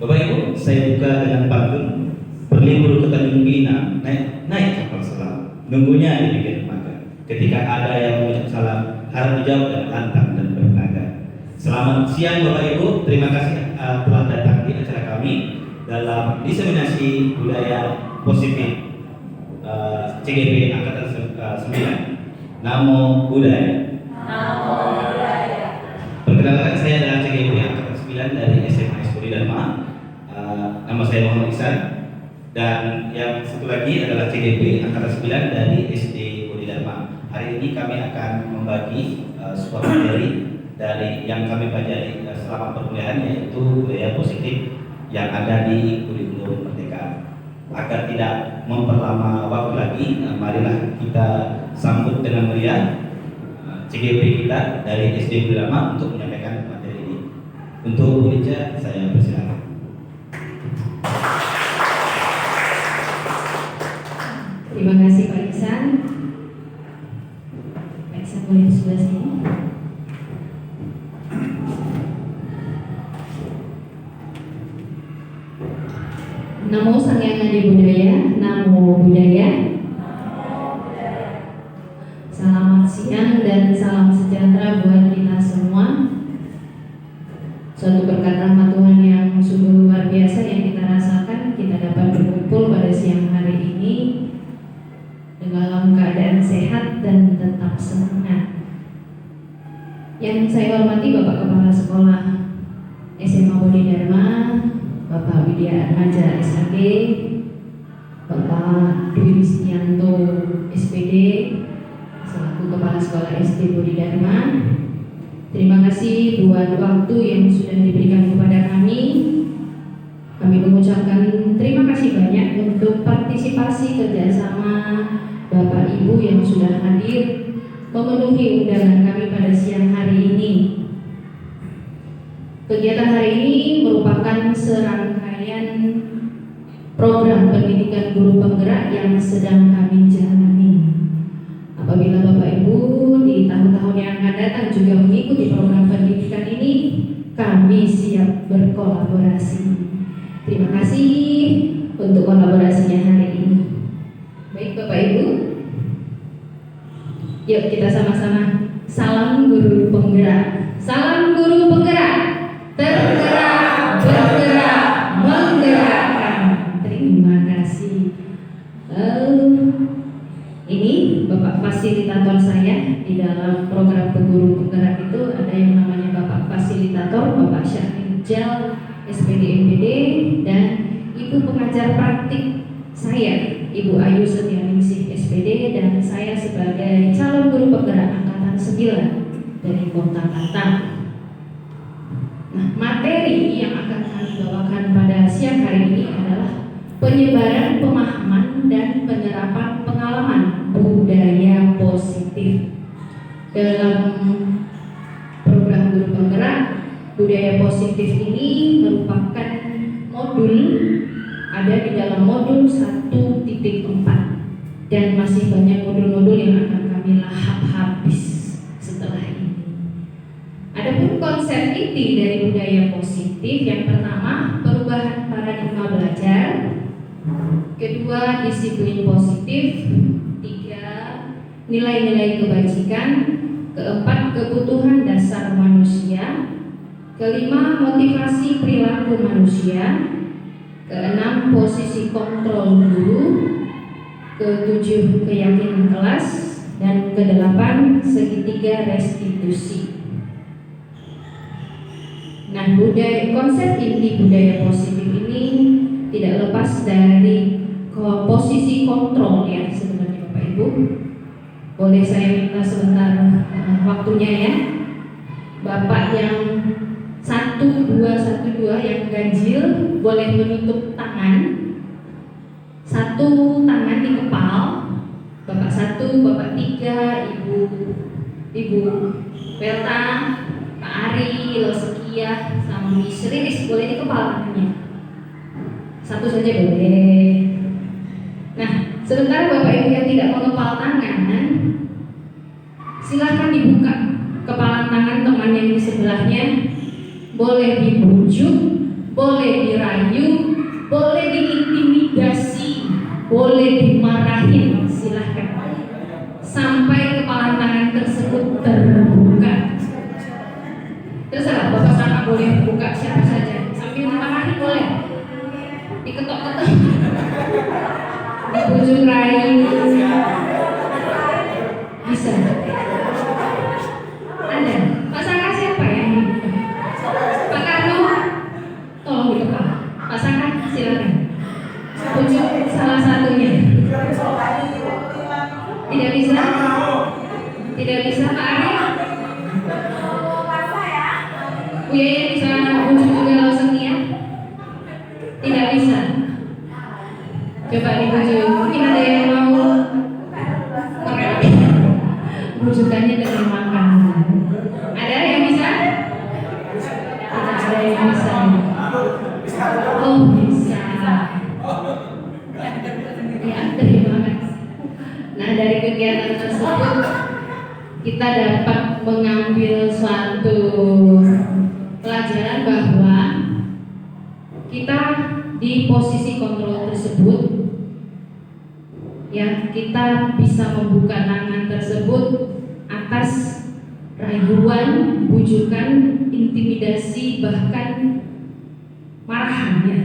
Bapak Ibu, saya buka dengan pantun. Berlibur ke Tanjung Bina, naik kapal selam. Nunggunya di pinggir dermaga. Ketika ada yang mengucap salam, harap dijawab dengan lantang dan bertenaga. Selamat siang Bapak Ibu, terima kasih telah datang di acara kami dalam diseminasi budaya positif CGP Angkatan 9. Namo Buddhaya. Namo Buddhaya. Perkenalkan, saya adalah CGP Angkatan 9 dari SMA Budi Dharma. Nama saya Muhammad Ihsan. Dan yang satu lagi adalah CGP Angkatan 9 dari SD Budi Dharma. Hari ini kami akan membagi sebuah materi dari yang kami pelajari selama perkuliahan, yaitu budaya positif yang ada di kurikulum Merdeka. Agar tidak memperlama waktu lagi, marilah kita sambut dengan meriah CGP kita dari SD Budi Dharma untuk menyampaikan materi ini. Untuk Ica, saya persilakan. Terima kasih Pak Ihsan. Pak Ihsan boleh di sebelah sini. Namo Sang Hyang Adi Budaya, Namo Buddhaya. Selamat siang dan salam sejahtera buat kita semua. Suatu berkat rahmat Tuhan yang sungguh luar biasa yang kita rasakan, kita dapat berkumpul pada siang hari ini dalam keadaan sehat dan tetap semangat. Yang saya hormati Bapak Kepala Sekolah SMA Budi Dharma, Bapak Widya Atmaja SHG, Bapak Dwi Ristianto SPD selaku Kepala Sekolah SD Budi Dharma. Terima kasih buat waktu yang sudah diberikan kepada kami. Kami mengucapkan terima kasih banyak untuk partisipasi kerjasama Bapak Ibu yang sudah hadir memenuhi undangan kami pada siang hari ini. Kegiatan hari ini merupakan serangkaian program pendidikan guru penggerak yang sedang kami jalani. Apabila Bapak Ibu di tahun-tahun yang akan datang juga mengikuti program pendidikan ini, kami siap berkolaborasi. Terima kasih untuk kolaborasinya hari ini. Baik Bapak Ibu, yuk kita sama-sama salam guru penggerak. Salam guru penggerak. Tergerak, bergerak, menggerakkan. Terima kasih. Ini Bapak fasilitator saya di dalam program peguru penggerak itu ada yang namanya Bapak fasilitator, Bapak Syahrijal SPD MPD, dan Ibu pengajar praktik saya, Ibu Ayu Setianingsih SPD, dan saya sebagai calon guru penggerak angkatan 9 dari Kota Batam. Nah, materi yang akan kami bawakan pada siang hari ini adalah penyebaran pemahaman dan penyerapan pengalaman budaya positif. Dalam program guru penggerak, budaya positif ini merupakan modul, ada di dalam modul 1.4, dan masih banyak modul-modul yang akan kami lahap habis setelah ini. Adapun konsep inti dari budaya positif, yang pertama perubahan paradigma belajar, kedua disiplin positif, tiga nilai-nilai kebajikan, keempat kebutuhan dasar manusia, kelima motivasi perilaku manusia, keenam posisi kontrol guru, ketujuh keyakinan kelas, dan kedelapan segitiga restitusi. Nah, konsep inti budaya positif ini tidak lepas dari posisi kontrol ya sebenarnya Bapak Ibu. Boleh saya minta sebentar waktunya ya. Bapak yang 1212 yang ganjil boleh menutup tangan. Satu tangan di kepal. Bapak 1, Bapak 3, Ibu Belta, Pak Ari, Losekia, sama Miss Riris boleh di kepala tangannya. Satu saja boleh. Nah, sebentar Bapak Ibu yang tidak mengepal tangan, silakan dibuka kepala tangan teman yang di sebelahnya, boleh dibujuk boleh dirayu, boleh diintimidasi, boleh dimarahin, silahkan. Sampai kepala tangan tersebut terbuka. Terserah, Bapak Saka boleh buka siapa saja. Sambil dimarahin boleh. Diketok-ketok, dibujuk rayu, bisa. Ada. Pak Saka siapa yang dibuka? Pak Karno, tolong dibuka. Pak Saka silakan. Bujuk salah satunya. Tidak bisa? Tidak bisa Pak Arya? Bu Yaya bisa bujuk juga Lausetia? Tidak bisa. Coba dibujuk. Mungkin ada yang mau bujukannya dengan makanan. Ada yang bisa? Tidak ada yang bisa. Oh bisa. Ya, terima kasih. Nah, dari kegiatan tersebut kita dapat mengambil suatu pelajaran bahwa kita di posisi kontrol tersebut, ya, kita bisa membuka tangan tersebut atas rayuan, bujukan, intimidasi, bahkan marahan, ya.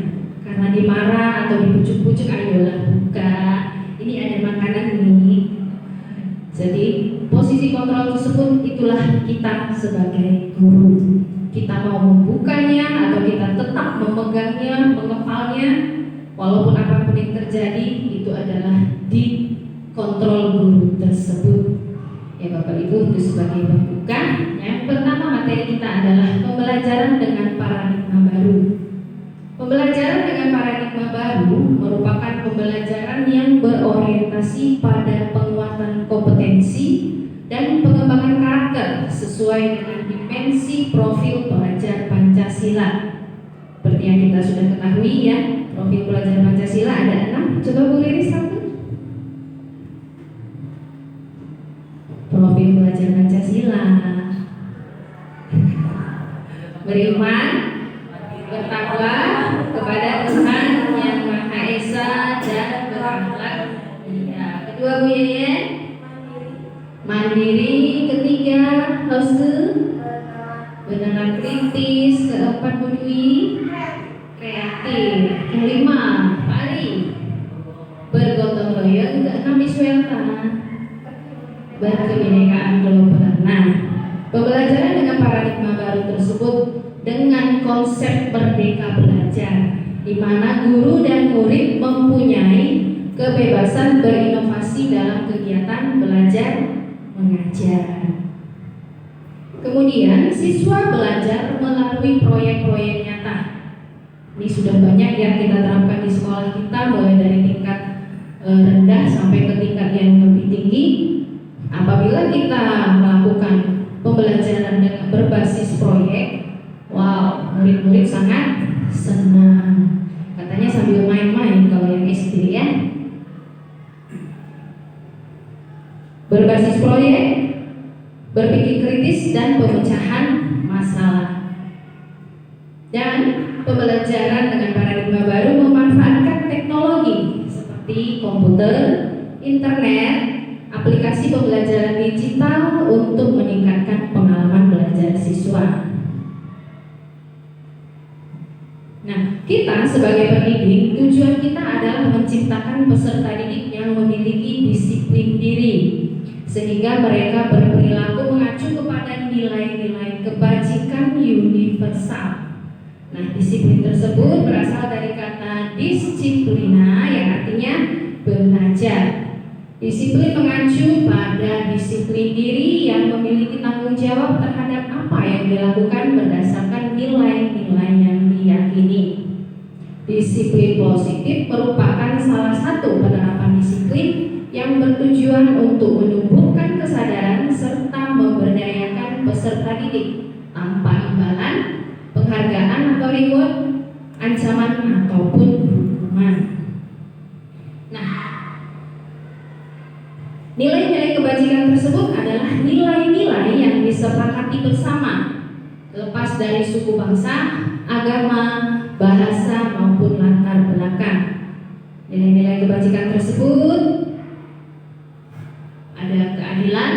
Karena dimarah atau dibujuk-bujuk, ayolah buka, ini ada makanan nih. Jadi posisi kontrol tersebut itulah kita sebagai guru. Kita mau membukanya atau kita tetap memegangnya, mengepalnya, walaupun apapun yang terjadi, itu adalah di kontrol guru tersebut. Ya Bapak Ibu, itu sebagai pembuka. Yang pertama materi kita adalah pembelajaran dengan paradigma baru. Pembelajaran dengan paradigma baru merupakan pembelajaran yang berorientasi pada penguatan kompetensi dan pengembangan karakter sesuai dengan dimensi profil pelajar Pancasila. Seperti yang kita sudah ketahui, ya, profil pelajar Pancasila ada 6. Coba Bu Riris satu. Profil pelajar Pancasila: beriman, bertakwa kepada Tuhan Yang Maha Esa dan berakhlak mulia. Kedua Bu Yaya, mandiri. Ketiga Hauske, benar kritis. Keempat Bu Dwi, kreatif. Kelima Pari, bergotong royong. Keenam Iswelta, berkebinekaan global. Nah, pembelajaran dengan paradigma baru tersebut dengan konsep merdeka belajar, di mana guru dan murid mempunyai kebebasan berinovasi dalam kegiatan belajar mengajar. Kemudian siswa belajar melalui proyek-proyek nyata. Ini sudah banyak yang kita terapkan di sekolah kita, mulai dari tingkat rendah sampai ke tingkat yang lebih tinggi. Apabila kita melakukan pembelajaran dengan berbasis proyek, wow, murid-murid sangat senang. Katanya sambil main-main kalau yang SD, ya. Berbasis proyek, berpikir kritis dan pemecahan masalah. Dan pembelajaran dengan paradigma baru memanfaatkan teknologi seperti komputer, internet, aplikasi pembelajaran digital untuk meningkatkan pengalaman belajar siswa. Nah, kita sebagai pendidik, tujuan kita adalah menciptakan peserta didik yang memiliki disiplin diri, sehingga mereka berperilaku mengacu kepada nilai-nilai kebajikan universal. Nah, disiplin tersebut berasal dari kata disiplina, yang artinya belajar. Disiplin mengacu pada disiplin diri yang memiliki tanggung jawab terhadap apa yang dilakukan berdasarkan nilai-nilai yang diyakini. Disiplin positif merupakan salah satu penerapan disiplin yang bertujuan untuk menumbuhkan kesadaran serta memberdayakan peserta didik tanpa imbalan, penghargaan atau reward, ancaman ataupun hukuman. Nah, nilai-nilai kebajikan tersebut adalah nilai-nilai yang disepakati bersama, lepas dari suku bangsa, agama, bahasa maupun latar belakang. Nilai-nilai kebajikan tersebut ada keadilan,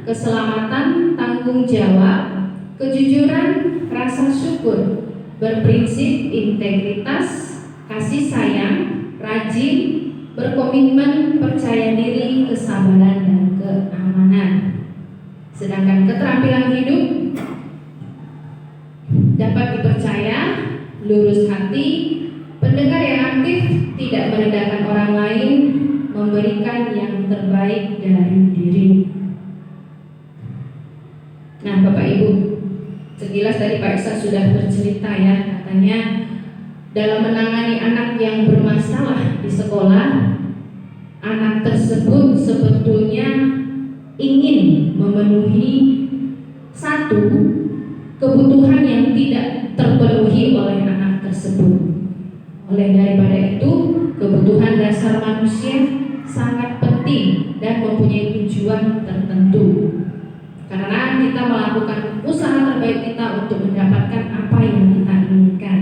keselamatan, tanggung jawab, kejujuran, rasa syukur, berprinsip, integritas, kasih sayang, rajin, berkomitmen, percaya diri, kesabaran, dan keamanan. Sedangkan keterampilan hidup dapat dipercaya, lurus hati, pendengar yang aktif, tidak merendahkan orang lain, memberikan yang terbaik dari diri. Nah, Bapak Ibu, sekilas tadi Pak Iksan sudah bercerita ya, katanya dalam menangani anak yang bermasalah di sekolah, anak tersebut sebetulnya ingin memenuhi satu kebutuhan yang tidak terpenuhi oleh anak tersebut. Oleh daripada itu, kebutuhan dasar manusia sangat penting dan mempunyai tujuan tertentu. Karena kita melakukan usaha terbaik kita untuk mendapatkan apa yang kita inginkan.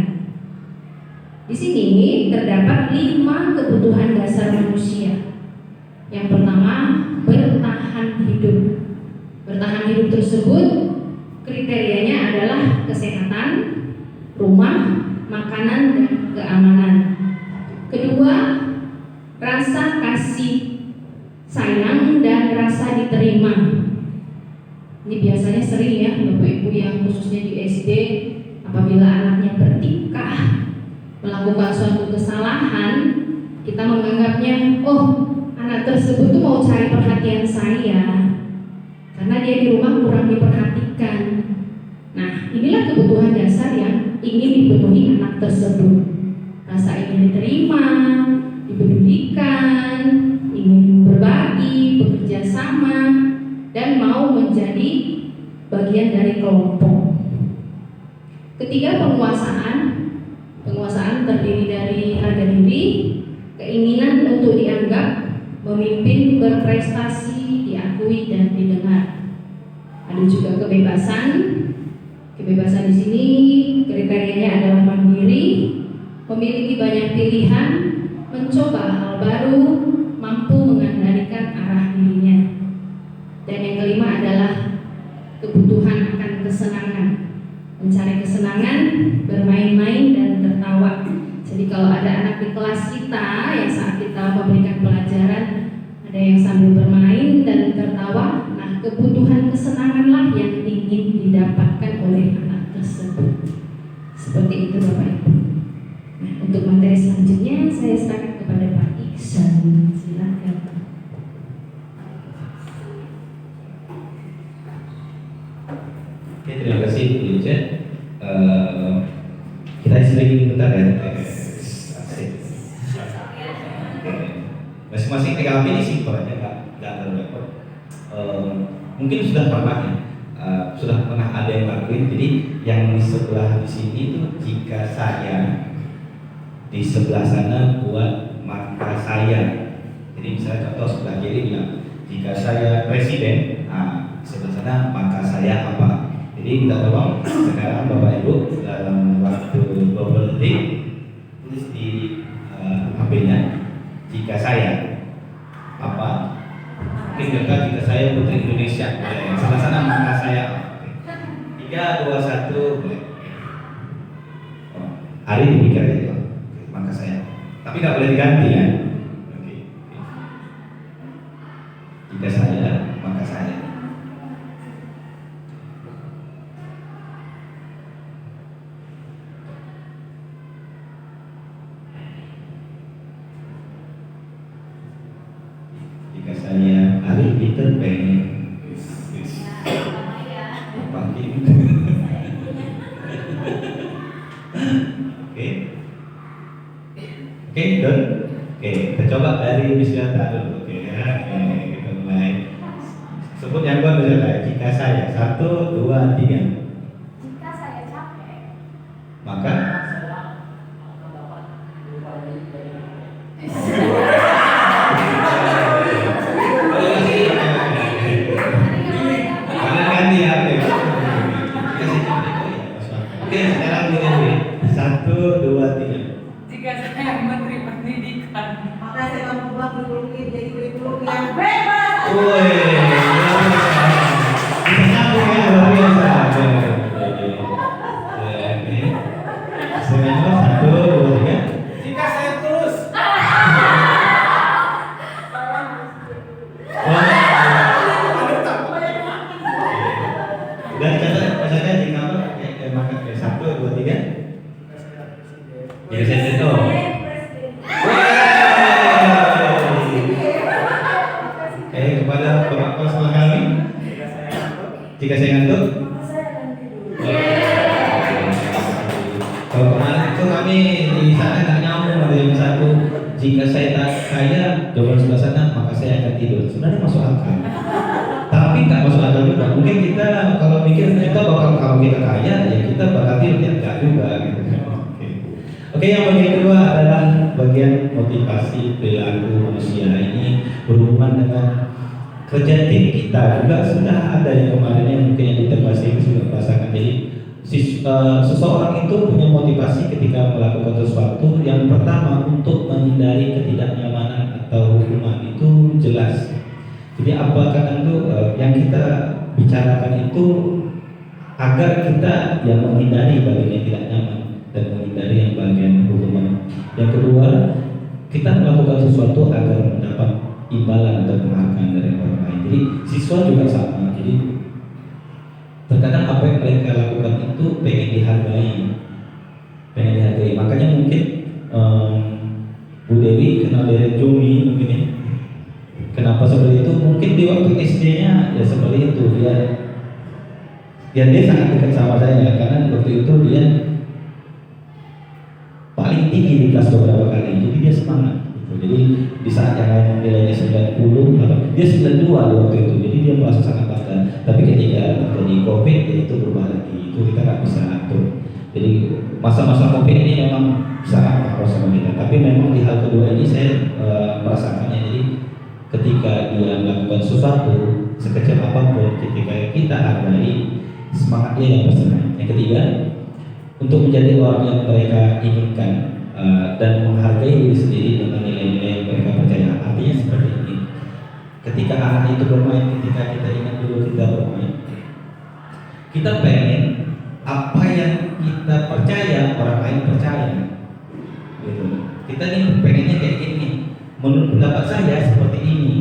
Di sini terdapat 5 kebutuhan dasar manusia. Yang pertama, bertahan hidup. Bertahan hidup tersebut kriterianya adalah kesehatan, rumah, makanan, dan keamanan. Kedua, rasa kasih sayang dan rasa diterima. Ini biasanya sering ya Bapak Ibu yang khususnya di SD, apabila anaknya bertingkah melakukan suatu kesalahan, kita menganggapnya, oh, anak tersebut tuh mau cari perhatian saya karena dia di rumah kurang diperhatikan. Nah, inilah kebutuhan dasar yang ingin dipenuhi anak tersebut. Rasa ingin diterima, dipedulikan, ingin berbagi, bekerja sama, dan mau menjadi bagian dari kelompok. Ketiga, penguasaan. Penguasaan terdiri dari harga diri, keinginan untuk dianggap, memimpin, berprestasi, diakui, dan didengar. Ada juga kebebasan. Kebebasan di sini kriterianya adalah mandiri, memiliki banyak pilihan, mencoba hal baru, mampu mengendalikan arah dirinya. Dan yang kelima adalah kebutuhan akan kesenangan, mencari kesenangan, bermain-main, dan tertawa. Jadi kalau ada anak di kelas kita yang saat kita memberikan pelajaran ada yang sambil bermain dan tertawa, nah kebutuhan kesenanganlah yang ingin didapatkan oleh anak tersebut. Seperti itu Bapak Ibu. Nah, untuk materi selanjutnya saya serahkan kepada Pak Iksan. Silakan. Oke, terima kasih Bu Ica. Kita istirahat bentar ya. Masing-masing TKP ini simpel aja, nggak terlalu repot. Mungkin sudah pernah ya, sudah pernah ada yang lakuin. Jadi yang di sebelah di sini itu jika saya di sebelah sana buat maka saya. Jadi misalnya contoh sebelah kiri bilang jika saya presiden, di sebelah sana maka saya apa. Jadi minta tolong sekarang Bapak Ibu dalam waktu 20 detik tulis di HP-nya jika saya apa, mungkin dekat jika saya Putri Indonesia, yang sebelah sana maka saya 3, 2, 1 boleh. Hari dipikir aja maka saya, tapi nggak boleh diganti ya. Jika saya maka saya. Jika saya Ari Peter pengen panggil Oke, Don. Oke, kita coba dari Wisata dulu. Oke, ya. Oke, kita mulai. Sebut yang gua dulu. Jika saya 1, 2, 3. Jika saya capek, Maka ganti ya. Oke, sekarang gini. 1, 2, Woi, bisa nyambung ya, luar biasa. Setengah nomor 1, 2, 3. Jika saya tulus. Dan catat jika apa? Maka 1, 2, 3. Jika saya itu. Kepada Bapak sama kami. Jika saya ngantuk. Kalau kemarin itu kami di sana nggak nyambung ada yang satu. Jika saya tak kaya, jawaban sebelah sana, maka saya akan tidur. Sebenarnya masuk akal. Tapi nggak masuk akal juga. Mungkin kita kalau mikir kita bakal kalau kita kaya, ya kita bakal tidur ya nggak juga. Gitu. Oke, yang bagian kedua adalah bagian motivasi perilaku manusia. Ini berhubungan dengan kerja tim kita juga sudah ada yang kemarin yang mungkin yang kita bahas ini sudah bahasakan. Jadi seseorang itu punya motivasi ketika melakukan sesuatu. Yang pertama untuk menghindari ketidaknyamanan atau hukuman itu jelas. Jadi apa kadang itu yang kita bicarakan itu agar kita yang menghindari bagian yang tidak nyaman dan menghindari yang bagian hukuman. Yang kedua, kita melakukan sesuatu agar mendapat imbalan atau penghargaan dari orang lain. Jadi siswa juga sama. Jadi terkadang apa yang mereka lakukan itu pengen dihargai. Makanya mungkin Bu Dewi kenal dari Jumi mungkin ya. Kenapa seperti itu? Mungkin di waktu SD-nya ya seperti itu dia sangat dekat sama saya karena waktu itu dia paling tinggi di kelas beberapa kali, jadi dia semangat. Jadi di saat yang lain nilainya 90 atau dia 92 di waktu itu, jadi dia merasa sangat bangga. Tapi ketika terjadi COVID ya itu berubah lagi, itu kita nggak bisa atur. Jadi masa-masa COVID ini memang sangat berpengaruh sama kita. Tapi memang di hal kedua ini saya merasakannya. Jadi ketika dia melakukan sesuatu sekecil apapun, ketika kita hargai semangat dia yang pasti naik. Yang ketiga, untuk menjadi orang yang mereka inginkan dan menghargai diri sendiri dengan nilai-nilai yang mereka percaya. Artinya seperti ini. Ketika anak itu bermain, ketika kita ingat dulu kita bermain, kita pengen apa yang kita percaya orang lain percaya. Gitu. Kita ini pengennya kayak gini. Menurut pendapat saya seperti ini.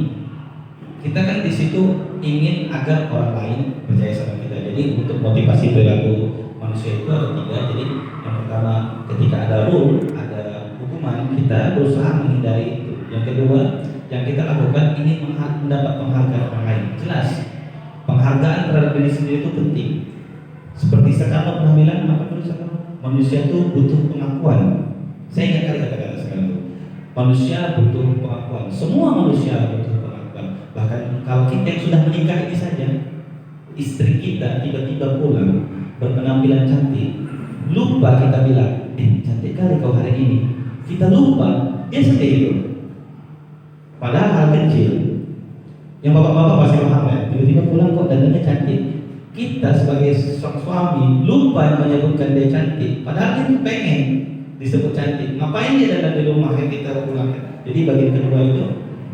Kita kan di situ ingin agar orang lain percaya sama kita. Jadi untuk motivasi perilaku manusia itu ada 3. Jadi yang pertama, ketika ada rule, ada hukuman, kita berusaha menghindari itu. Yang kedua, yang kita lakukan ini mendapat penghargaan orang lain. Jelas, penghargaan terhadap diri sendiri itu penting. Seperti sekarang pernah bilang apa dulu sekarang? Manusia itu butuh pengakuan. Saya ingat kali kata-kata sekarang itu. Manusia butuh pengakuan. Semua manusia butuh pengakuan. Bahkan kalau kita yang sudah menikah ini saja, istri kita tiba-tiba pulang berpenampilan cantik, lupa kita bilang, cantik kali kau hari ini. Kita lupa, dia sedih itu. Padahal hal kecil. Yang bapak-bapak pasti paham ya. Tiba-tiba pulang kok dandannya cantik. Kita sebagai suami lupa menyebutkan dia cantik. Padahal dia pengen disebut cantik. Ngapain dia dandan di rumah yang kita pulang? Jadi bagian kedua itu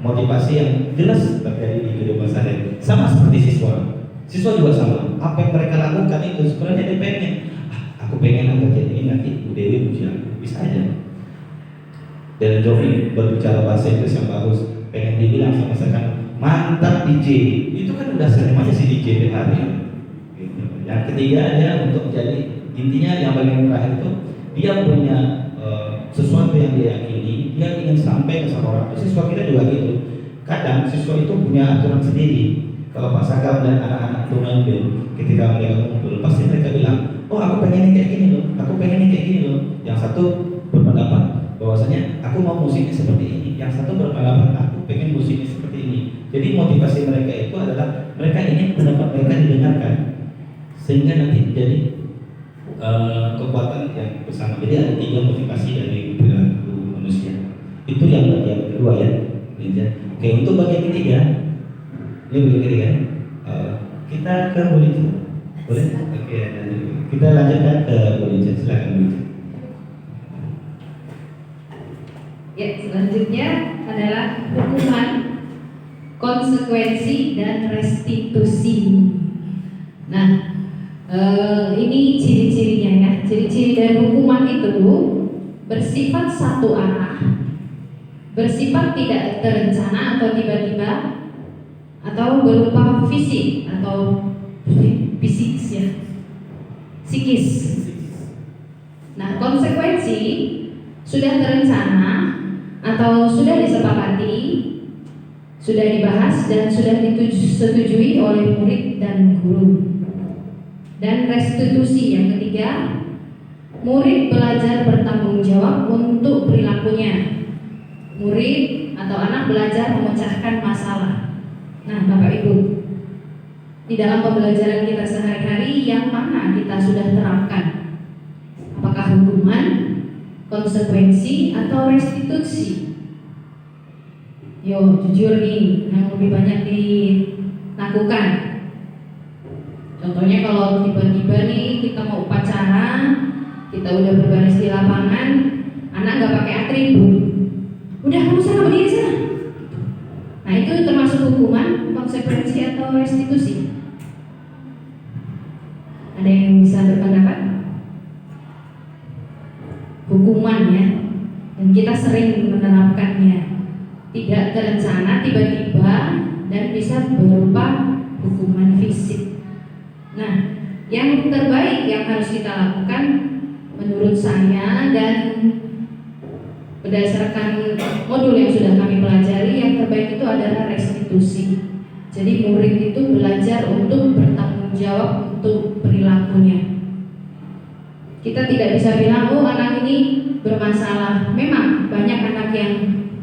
motivasi yang jelas terjadi di kehidupan sehari. Sama seperti siswa. Siswa juga sama. Apa yang mereka lakukan itu sebenarnya dia pengen. Aku pengen agar jadi ini nanti Bu Dewi puji aku. Bisa aja. Dan Jovi berbicara bahasa Inggris yang bagus. Pengen dibilang sama saya mantap DJ. Itu kan udah sering aja si DJ di hari. Gitu. Yang ketiga aja untuk jadi intinya yang paling terakhir itu dia punya sesuatu yang dia yakini. Dia ingin sampai ke sama orang. Siswa kita juga gitu. Kadang siswa itu punya aturan sendiri. Kalau Pak Sagam dan anak-anak tunanetra ketika mereka kumpul, pasti mereka bilang, oh aku pengen kayak gini loh, aku pengen kayak gini loh. Yang satu berpendapat bahwasanya aku mau musiknya seperti ini, yang satu berpendapat aku pengen musiknya seperti ini. Jadi motivasi mereka itu adalah mereka ingin pendapat mereka didengarkan, sehingga nanti menjadi kekuatan yang bersama. Jadi ada 3 motivasi dari perilaku manusia. Itu yang bagian kedua ya. Oke, untuk bagian ketiga. Ini bagian ketiga. Kita ke Bulica. Boleh? Oke, kita lanjutkan ke Bulica. Silakan Bulica. Ya, selanjutnya adalah hukuman konsekuensi dan restitusi. Nah, ini ciri-cirinya ya. Ciri-ciri dari hukuman itu bersifat satu arah, bersifat tidak terencana atau tiba-tiba, atau berupa fisik atau psikis ya, psikis. Nah, konsekuensi sudah terencana atau sudah disepakati, sudah dibahas dan sudah disetujui oleh murid dan guru. Dan restitusi yang ketiga, murid belajar bertanggung jawab untuk perilakunya. Murid atau anak belajar memecahkan masalah. Nah, Bapak Ibu, di dalam pembelajaran kita sehari-hari yang mana kita sudah terapkan? Apakah hukuman, konsekuensi, atau restitusi? Yo, jujur nih, yang lebih banyak dilakukan. Contohnya kalau tiba-tiba nih kita mau upacara, kita udah berbaris di lapangan, anak nggak pakai atribut, udah kamu sana berdiri sana. Nah, itu termasuk hukuman, konsekuensi, atau restitusi? Ada yang bisa berpendapat? Hukuman ya, dan kita sering menerapkannya, tidak terencana, tiba-tiba, dan bisa berupa hukuman fisik. Nah, yang terbaik yang harus kita lakukan menurut saya dan berdasarkan modul yang sudah kami pelajari, yang terbaik itu adalah restitusi. Jadi murid itu belajar untuk bertanggung jawab untuk perilakunya. Kita tidak bisa bilang, oh anak ini bermasalah. Memang banyak anak yang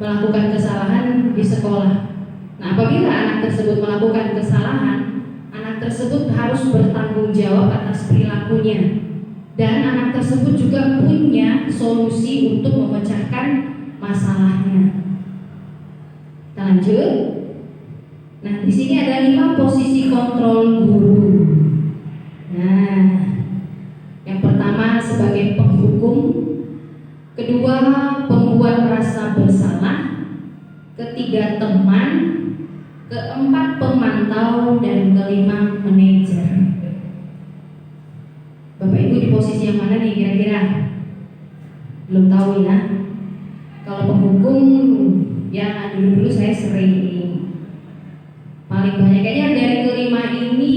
melakukan kesalahan di sekolah. Nah, apabila anak tersebut melakukan kesalahan, anak tersebut harus bertanggung jawab atas perilakunya. Dan anak tersebut juga punya solusi untuk memecahkan masalahnya. Kita lanjut. Nah, di sini ada 5 posisi kontrol guru. Nah, yang pertama sebagai penghukum, kedua pembuat merasa bersalah, ketiga teman, keempat pemantau, dan kelima manajer. Bapak Ibu di posisi yang mana nih kira-kira? Belum tahu ya. Kalau penghukum ya dulu saya sering. Paling banyak kayaknya dari kelima ini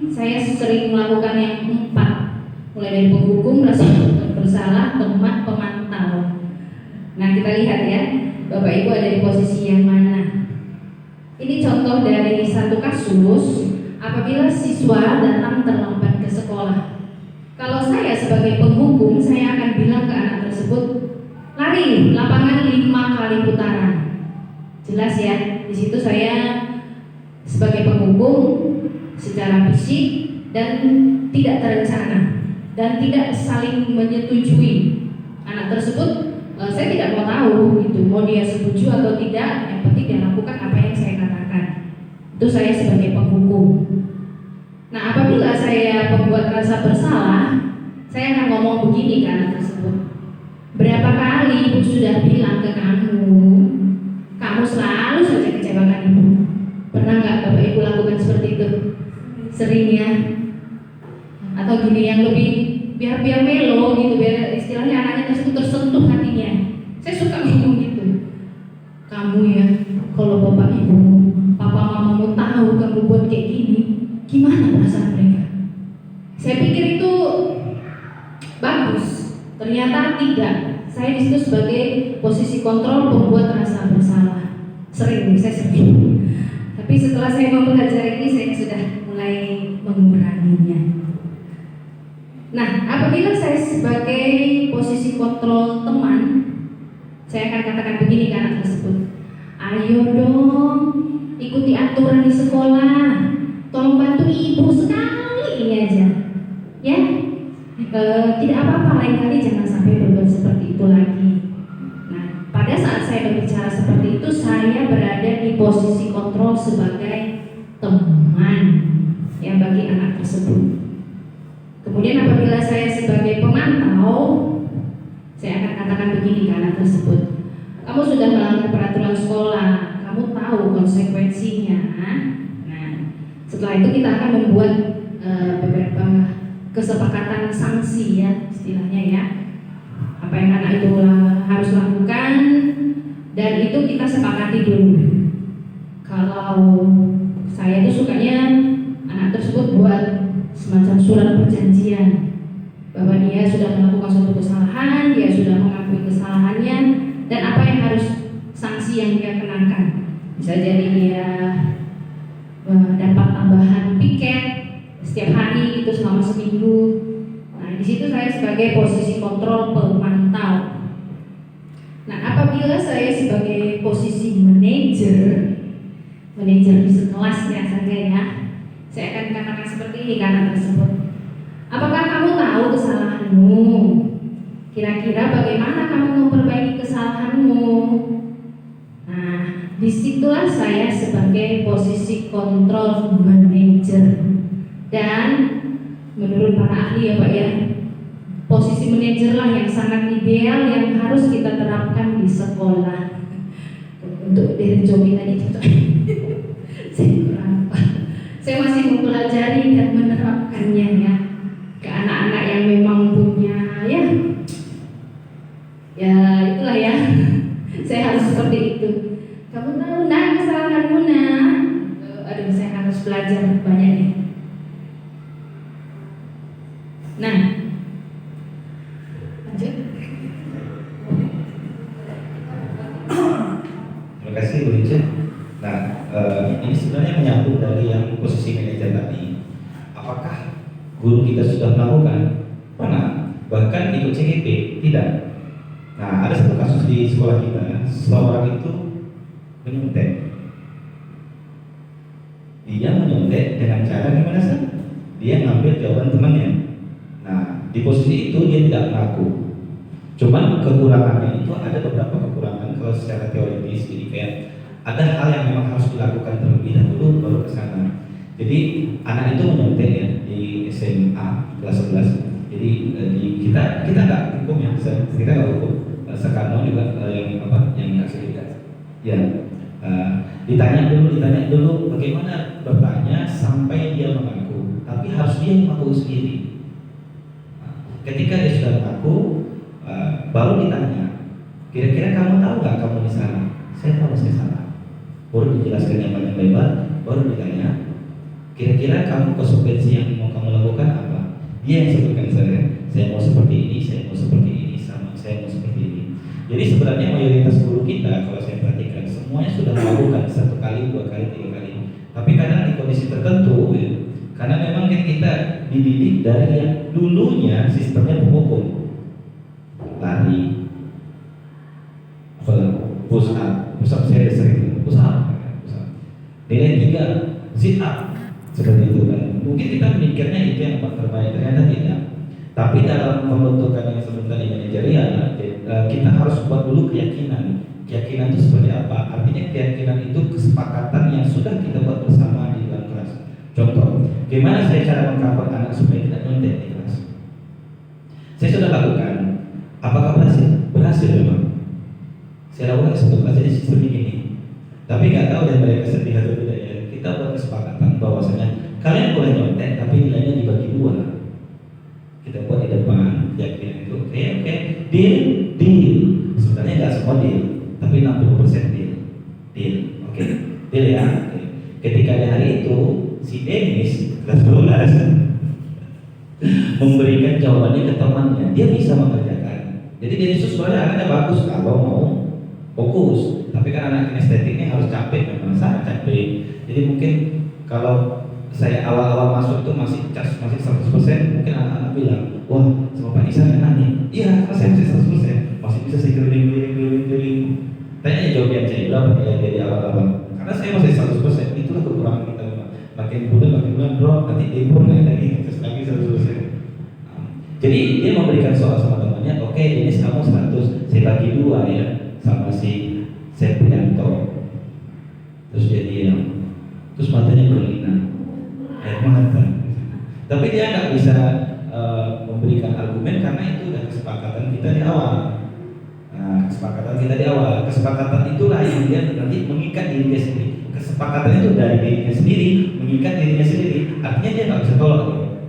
saya sering melakukan yang 4. Mulai dari penghukum, rasa bersalah, teman, pemantau. Nah, kita lihat ya, Bapak Ibu ada di posisi yang mana. Ini contoh dari satu kasus apabila siswa datang terlambat ke sekolah. Kalau saya sebagai penghukum, saya akan bilang ke anak tersebut, lari lapangan 5 kali putaran. Jelas ya, di situ saya sebagai penghukum secara fisik dan tidak terencana dan tidak saling menyetujui. Anak tersebut saya tidak mau tahu gitu, mau dia setuju atau tidak, yang penting dia lakukan apa yang saya katakan. Itu saya sebagai penghukum. Nah, apabila saya pembuat rasa bersalah, saya akan ngomong begini ke anak tersebut. Berapa kali ibu sudah bilang ke kamu selalu saja kecewakan ibu. Pernah nggak Bapak Ibu lakukan seperti itu? Sering ya? Atau gini yang lebih biar melo gitu, biar istilahnya anaknya tersebut tersentuh hatinya. Saya suka ngomong gitu. Kamu ya, kalau Bapak Ibu, Papa Mamamu tahu kamu buat kayak gini, gimana perasaan mereka? Saya pikir itu bagus. Ternyata tidak. Saya di situ sebagai posisi kontrol pembuat rasa bersalah. Sering, saya sering. Tapi setelah saya mempelajari ini, saya sudah mulai menguranginya. Nah, apabila saya sebagai posisi kontrol teman, saya akan katakan begini ke anak tersebut. Ayo dong, ikuti aturan di sekolah. Tolong bantu ibu sekali ini aja, ya. Tidak apa-apa, lain kali jangan sampai berbuat seperti itu lagi. Nah, pada saat saya berbicara seperti itu, saya berada di posisi kontrol sebagai teman yang bagi anak tersebut. Kemudian apabila saya sebagai pemantau, saya akan katakan begini ke anak tersebut. Kamu sudah melanggar peraturan sekolah, kamu kamu tahu konsekuensinya. Nah, setelah itu kita akan membuat beberapa kesepakatan sanksi ya istilahnya ya. Apa yang anak itu harus lakukan dan itu kita sepakati dulu. Kalau saya tuh sukanya anak tersebut buat semacam surat perjanjian bahwa dia sudah melakukan suatu kesalahan, dia sudah mengakui kesalahannya dan apa yang harus sanksi yang dia kenakan. Bisa jadi dia dapat tambahan piket setiap hari itu selama seminggu. Nah, di situ saya sebagai posisi kontrol pemantau. Nah, apabila saya sebagai posisi manajer di sekelas ya saja ya, saya akan katakan seperti ini karena tersebut. Apakah kamu tahu kesalahanmu? Kira-kira bagaimana kamu memperbaiki kesalahanmu? Nah, disitulah saya sebagai posisi kontrol manajer. Dan menurut para ahli ya Pak ya, posisi manajer lah yang sangat ideal yang harus kita terapkan di sekolah. Untuk dari Jomi tadi itu saya kurang apa. Saya masih mempelajari dan menerapkannya ya ke anak-anak yang memang punya ya itulah ya. Saya harus seperti itu. Kamu tahu nah kesalahanmu nah. Aduh, saya harus belajar banyak nih. Nah, lanjut. Terima kasih Bu Rince. Nah, ini sebenarnya menyambung dari yang posisi manajer tadi. Apakah guru kita sudah melakukan? Mana? Bahkan ikut CGP? Tidak. Nah, ada satu kasus di sekolah kita, seorang itu menyontek. Dia menyontek dengan cara gimana sih? Dia ngambil jawaban temannya. Nah, di posisi itu dia tidak mengaku. Cuman kekurangannya itu ada beberapa kekurangan kalau secara teoritis. Jadi kayak ada hal yang memang harus dilakukan terlebih dahulu baru ke sana. Jadi anak itu menyontek ya di SMA kelas 11. Jadi kita nggak hukum ya, kita nggak hukum. Sekarang juga yang aktivitas. Ya, ditanya dulu bagaimana bertanya sampai dia mengaku. Tapi harus dia mengaku sendiri. Ketika dia sudah mengaku, baru ditanya, kira-kira kamu tahu nggak kamu di sana? Saya tahu saya salah. Baru dijelaskan yang panjang lebar, baru ditanya, kira-kira kamu konsekuensi yang mau kamu lakukan apa? Dia yang sebutkan saya mau seperti ini, saya mau seperti ini, saya mau seperti ini. Jadi sebenarnya mayoritas guru kita kalau saya perhatikan semuanya sudah melakukan 1 kali, 2 kali, 3 kali. Tapi kadang di kondisi tertentu, ya, karena memang kita dididik dari yang dulunya sistemnya penghukum, lari, push up saya sering push up, nilai 3, sit up, seperti itu kan. Mungkin kita mikirnya itu yang terbaik, ternyata tidak. Tapi dalam pembentukan yang sebentar di manajerial, kita harus buat dulu keyakinan. Keyakinan itu seperti apa? Artinya keyakinan itu kesepakatan yang sudah kita buat bersama di dalam kelas. Contoh, gimana saya cara mengcover anak supaya tidak nyontek di kelas? Saya sudah lakukan. Apakah berhasil? Berhasil memang. Saya lakukan satu kelas jadi sistem ini. Tapi nggak tahu dari mereka sedih atau tidak ya. Kita buat kesepakatan bahwasanya kalian boleh nyontek, tapi nilainya dibagi 2. Kita buat di depan keyakinan itu. Oke, deal. Sebenarnya nggak semua deal, tapi 60% deal. Oke, deal ya. Oke. Ketika di hari itu si Dennis kelas 12 memberikan jawabannya ke temannya, dia bisa mengerjakan. Jadi Dennis itu sebenarnya anaknya bagus kalau mau fokus, tapi kan anak kinestetiknya harus capek, memang sangat capek. Jadi mungkin kalau saya awal-awal masuk itu masih 100%, mungkin anak-anak bilang, wah sama Pak Isan enak nih. Iya, karena saya masih 100%, masih bisa saya keliling. Tanya jawab yang saya berapa nilai dari awal-awal. Karena saya masih 100%, itulah kekurangan kita. Makin bulan drop, nanti impor lagi, terus lagi 100%. Jadi dia memberikan soal sama temannya, oke ini kamu 100, saya bagi 2 ya, sama si Septrianto. Terus jadi terus matanya berlinang. Mata. Tapi dia nggak bisa memberikan argumen karena itu udah kesepakatan kita di awal. Nah, kesepakatan kita di awal. Kesepakatan itulah yang dia nanti mengikat dirinya sendiri. Kesepakatan itu dari dirinya sendiri, mengikat dirinya sendiri. Artinya dia nggak bisa tolak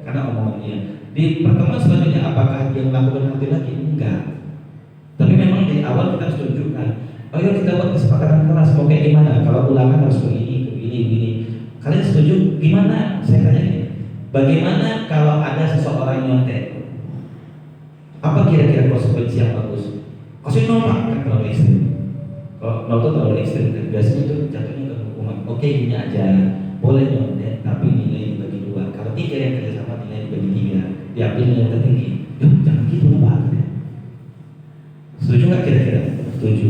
karena omongan dia. Di pertemuan selanjutnya apakah dia melakukan hal itu lagi? Enggak. Tapi memang di awal kita harus tunjukkan. Oh ya, kita buat kesepakatan kelas mau kayak gimana? Kalau ulangan harus begini. Kalian setuju? Gimana? Saya tanya ini. Bagaimana kalau ada seseorang yang nyontek? Apa kira-kira konsekuensi yang bagus? Kasih nolak kan terlalu ekstrim. Kalau nol itu terlalu ekstrim kan biasanya itu jatuhnya ke hukuman. Oke, ini aja boleh nyontek, tapi nilai dibagi 2. Kalau 3 yang kerjasama nilai dibagi 3, diambil nilai tertinggi. Yuk, jangan gitu Pak. Setuju nggak kira-kira? Setuju.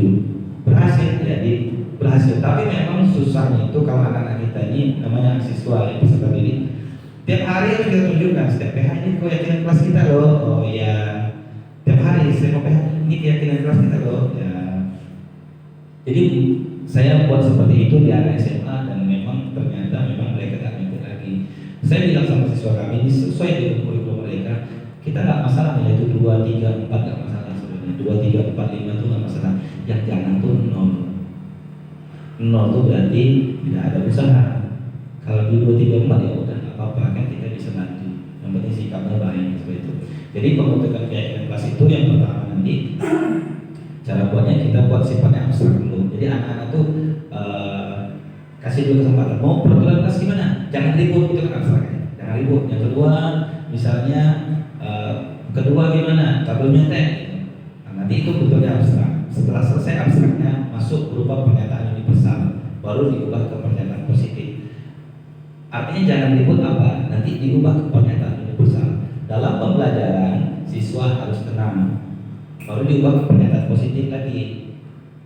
Berhasil, jadi berhasil. Tapi memang susahnya itu kalau anak-anak kita ini namanya siswa yang peserta didik. Tiap hari harus kita tunjukkan, setiap PH ini keyakinan kelas kita loh. Oh ya, tiap hari saya mau PH ini keyakinan kelas kita loh. Ya. Jadi saya buat seperti itu di anak SMA dan memang ternyata mereka tak ngerti lagi. Saya bilang sama siswa kami ini sesuai dengan kurikulum mereka, kita nggak masalah nilai itu 2, 3, 4 nggak masalah sebenarnya. 2, 3, 4, 5 itu nggak masalah. Yang jangan tuh 0. 0 itu berarti tidak ada usaha. Kalau di 2, 3, 4 ya udah nggak apa-apa kan kita bisa bantu. Yang penting sikapnya baik seperti itu. Jadi pembentukan keyakinan kelas itu yang pertama nanti cara buatnya kita buat sifatnya abstrak dulu. Jadi anak-anak tuh kasih dulu kesempatan. Mau peraturan kelas gimana? Jangan ribut, itu kan abstrak ya. Jangan ribut. Yang kedua misalnya kedua gimana? Kabel nyontek. Nah, nanti itu bentuknya abstrak. Setelah selesai abstraknya masuk berupa pernyataan universal, baru diubah ke pernyataan positif. Artinya jangan ribut apa? Nanti diubah ke pernyataan universal. Dalam pembelajaran siswa harus tenang, baru diubah ke pernyataan positif lagi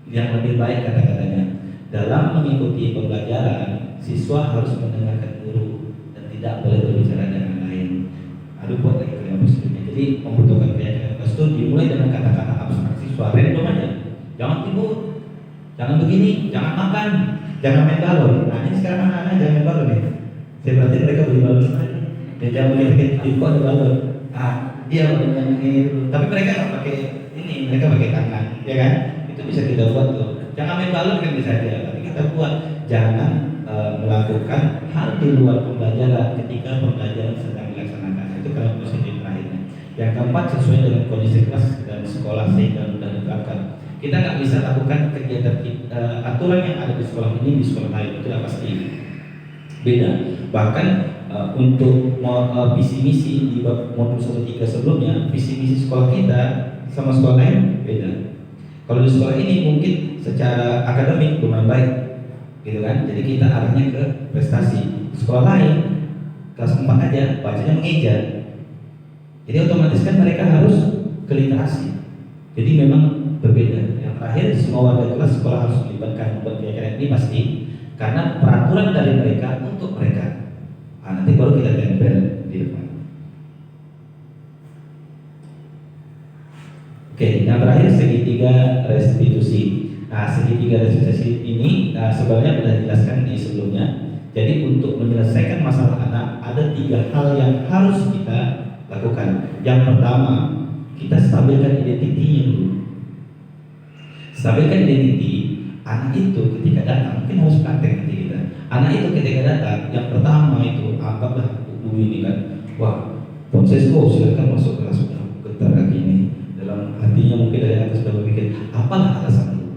yang lebih baik kata-katanya. Dalam mengikuti pembelajaran siswa harus mendengarkan guru dan tidak boleh berbicara dengan lain. Aduh buat lagi yang positifnya. Jadi membutuhkan keyakinan kelas itu dimulai dengan kata-kata abstrak siswa, random aja. Jangan tidur, jangan begini, jangan makan, jangan main balon. Nah ini sekarang anak-anak jangan main balon nih. Saya berarti mereka beli balon lagi. Dan jangan bikin info ada balon. Iya balon ini. Tapi mereka nggak pakai ini, mereka pakai tangan, ya kan? Itu bisa kita buat tuh. Jangan main balon kan bisa aja. Tapi kita buat jangan melakukan hal di luar pembelajaran ketika pembelajaran sedang dilaksanakan. Itu kalau positif terakhirnya. Yang keempat sesuai dengan kondisi kelas dan sekolah sehingga mudah diterapkan. Kita nggak bisa lakukan kegiatan aturan yang ada di sekolah ini di sekolah lain, itu yang pasti beda. Bahkan untuk visi misi di modul 1.3 sebelumnya, visi misi sekolah kita sama sekolah lain beda. Kalau di sekolah ini mungkin secara akademik lumayan baik, gitu kan? Jadi kita arahnya ke prestasi. Sekolah lain kelas 4 aja bacanya mengeja. Jadi otomatis kan mereka harus ke literasi. Jadi memang berbeda. Yang terakhir semua warga kelas sekolah harus melibatkan membuat keyakinan ini pasti karena peraturan dari mereka untuk mereka. Nanti baru kita tempel di depan. Oke, yang terakhir segitiga restitusi. Nah, segitiga restitusi ini sebenarnya sudah dijelaskan di sebelumnya. Jadi untuk menyelesaikan masalah anak ada 3 hal yang harus kita lakukan. Yang pertama, kita stabilkan identitinya dulu. Stabilkan identiti anak itu ketika datang, mungkin harus praktek nanti kita. Anak itu ketika datang, yang pertama itu anggaplah guru ini kan, wah, Francesco silakan masuk kelas sudah getar kaki ini. Dalam hatinya mungkin dari atas sudah berpikir, apalah alasan itu?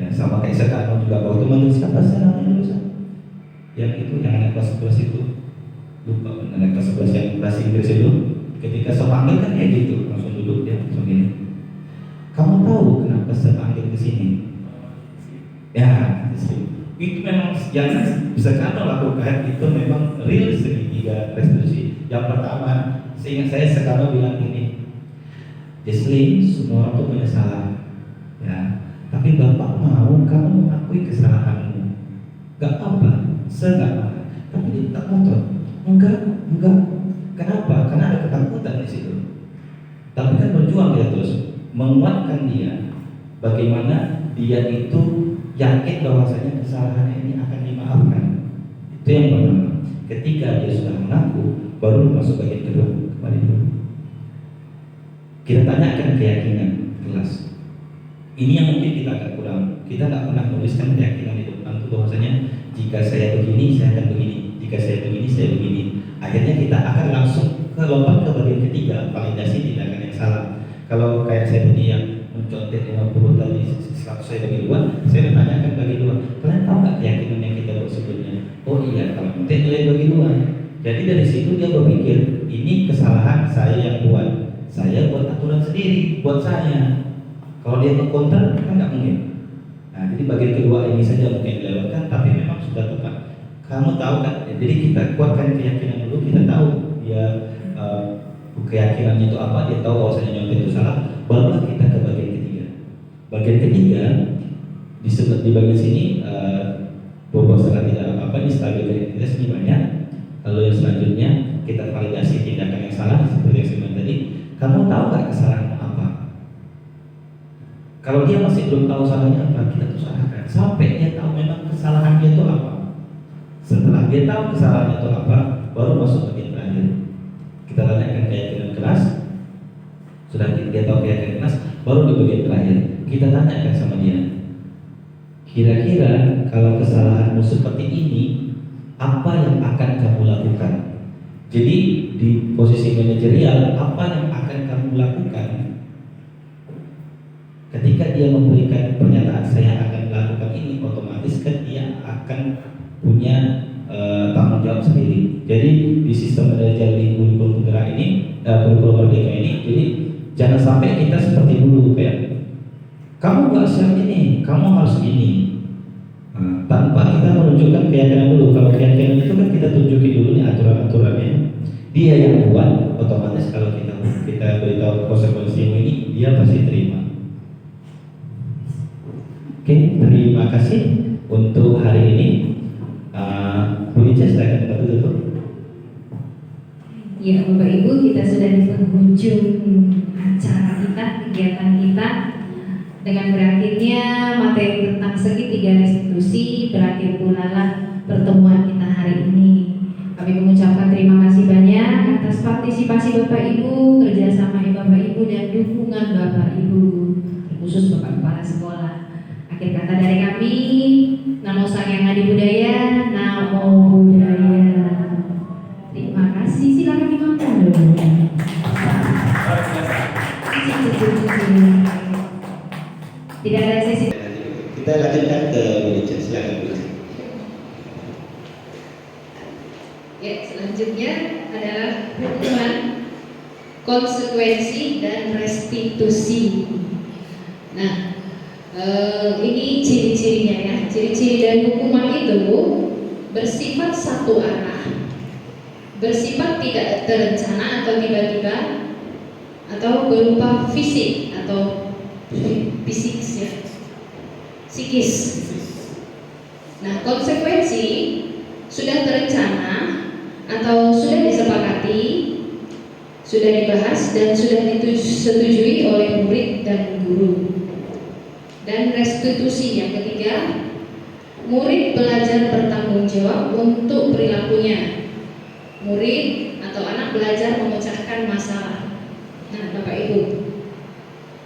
Ya, sama kayak sekarang juga waktu manggil siapa sih namanya dulu? Yang itu yang anak kelas 11 itu lupa anak kelas 11 yang kelas Inggris itu. Ketika saya panggil kan kayak gitu, langsung duduk dia langsung gini. Kamu tahu kenapa saya panggil ke sini? Ya, itu memang yang bisa kamu lakukan itu memang real segitiga restitusi. Yang pertama, seingat saya sekarang bilang ini, Jesslyn, semua orang itu punya salah, ya. Tapi Bapak mau kamu mengakui kesalahanmu. Gak apa, saya tapi dia tak ngotot. Enggak. Kenapa? Karena ada ketakutan di situ. Tapi kan berjuang dia terus, menguatkan dia. Bagaimana dia itu yakin bahwasanya kesalahan ini akan dimaafkan. Itu yang pertama. Ketika dia sudah mengaku, baru masuk bagian kedua. Kembali dulu. Kita tanyakan keyakinan kelas. Ini yang mungkin kita agak kurang. Kita nggak pernah menuliskan keyakinan di depan itu bahwasanya jika saya begini, saya akan begini. Jika saya begini, saya begini. Akhirnya kita akan langsung lompat ke bagian ketiga, validasi tindakan yang salah. Kalau kayak saya tadi yang mencontek 50 tadi, 100 saya bagi dua, saya menanyakan bagi dua. Kalian tahu nggak keyakinan yang kita buat sebelumnya? Oh iya, kalau contek nilai bagi dua. Jadi dari situ dia berpikir, ini kesalahan saya yang buat. Saya buat aturan sendiri, buat saya. Kalau dia mengkonter, kan nggak mungkin. Nah, jadi bagian kedua ini saja mungkin dilewatkan, tapi memang sudah tepat. Kamu tahu kan? Jadi kita kuatkan keyakinan dulu, kita tahu dia keyakinannya itu apa, dia tahu bahwasanya nyontek itu salah. Barulah kita ke bagian ketiga. Bagian ketiga disebut di bagian sini bahwa setelah tidak apa-apa distabilkan identitas ini banyak. Lalu yang selanjutnya kita validasi tindakan yang salah seperti yang saya bilang tadi. Kamu tahu nggak kesalahan apa? Kalau dia masih belum tahu salahnya apa, kita usahakan sampai dia tahu memang kesalahan dia itu apa. Setelah dia tahu kesalahannya itu apa, baru masuk bagian terakhir. Kita tanyakan keyakinan keras. Sudah dia tahu keyakinan keras, baru di bagian terakhir kita tanyakan sama dia. Kira-kira kalau kesalahanmu seperti ini, apa yang akan kamu lakukan? Jadi di posisi manajerial, apa yang akan kamu lakukan? Ketika dia memberikan pernyataan saya akan melakukan ini, otomatis kan dia akan punya tanggung jawab sendiri. Jadi di sistem manajerial di kurikulum penggerak ini, kurikulum merdeka ini, jadi jangan sampai kita seperti dulu kayak kamu nggak siap ini, kamu harus ini. Nah, tanpa kita menunjukkan keyakinan dulu. Kalau keyakinan itu kan kita tunjukin dulu nih aturan-aturannya. Dia yang buat, otomatis kalau kita beritahu konsekuensi ini, dia pasti terima. Oke, terima kasih untuk hari ini. Bu Ica, silakan bantu tutup. Ya, Bapak Ibu, kita sudah di penghujung acara kita, kegiatan kita. Dengan berakhirnya materi tentang segitiga restitusi, berakhir pula pertemuan kita hari ini. Kami mengucapkan terima kasih banyak atas partisipasi Bapak Ibu, kerjasama Bapak Ibu, dan dukungan Bapak Ibu, khusus Bapak Kepala Sekolah. Akhir kata dari kami, Namo Sang Adi Budaya, Namo Buddhaya. Terima kasih, silakan dimakan dong. Tidak ada sesi. Kita lanjutkan ke Widja, silakan Widja. Ya, selanjutnya adalah hukuman, konsekuensi, dan restitusi. Nah, ini ciri-cirinya ya. Ciri-ciri dan hukuman itu bersifat satu arah, bersifat tidak terencana atau tiba-tiba, atau berupa fisik atau psikis ya, psikis. Nah, konsekuensi sudah terencana atau sudah disepakati, sudah dibahas dan sudah disetujui oleh murid dan guru. Dan restitusi yang ketiga, murid belajar bertanggung jawab untuk perilakunya. Murid atau anak belajar memecahkan masalah. Nah, Bapak Ibu,